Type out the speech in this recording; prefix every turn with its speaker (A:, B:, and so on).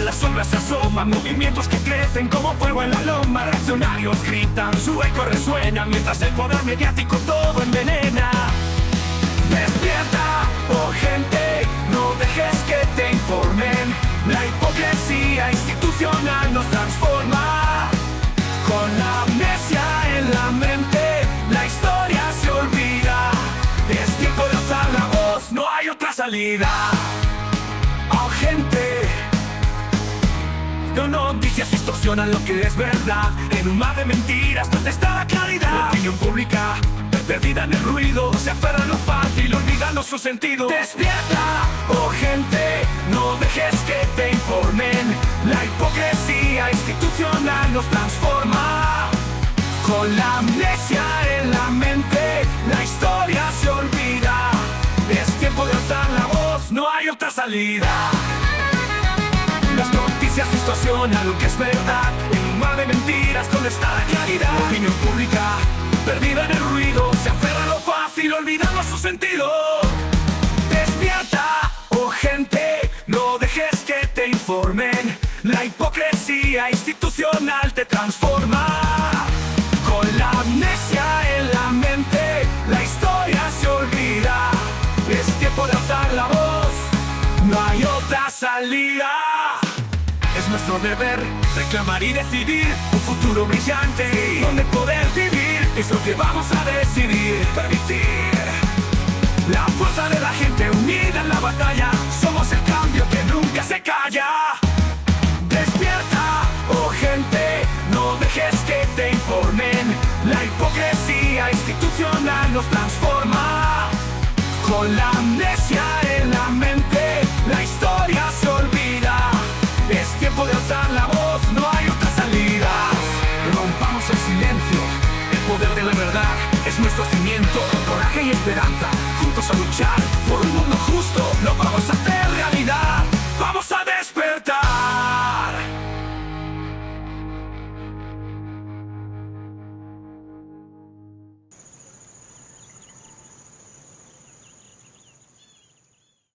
A: las sombras se asoman, movimientos que crecen como fuego en la loma. Reaccionarios gritan, su eco resuena, mientras el poder mediático todo envenena. Despierta, oh gente, no dejes que te informen. La hipocresía institucional nos transforma. Con la amnesia en la mente, la historia se olvida. Es tiempo de alzar la voz, no hay otra salida. Oh gente, no noticias distorsionan lo que es verdad. En un mar de mentiras, ¿dónde está la claridad? La opinión pública, perdida en el ruido, se aferra a lo fácil, olvidando su sentido. Despierta, oh gente, no dejes que te informen. La hipocresía institucional nos transforma. Con la amnesia en la mente, la historia se olvida. Es tiempo de alzar la voz, no hay otra salida. Las noticias distorsionan lo que es verdad. En un mar de mentiras, ¿dónde está la claridad? La opinión pública, perdida en el ruido, se aferra a lo fácil, olvidando su sentido. Despierta, oh gente, no dejes que te informen. La hipocresía institucional te transforma. Con la amnesia en la mente, la historia se olvida. Es tiempo de alzar la voz, no hay otra salida. Es nuestro deber reclamar y decidir un futuro brillante, donde poder vivir es lo que vamos a decidir. Permitir la fuerza de la gente unida en la batalla. Somos el cambio que nunca se calla. Despierta, oh gente, no dejes que te informen. La hipocresía institucional nos transforma. Con la amnesia en la mente, la historia se olvida. Es tiempo de alzar la voz, no hay otra salida. Rompamos el silencio, el poder de la verdad es nuestro cimiento. Con coraje y esperanza, juntos a luchar por un mundo justo, lo vamos a hacer realidad. Vamos a despertar.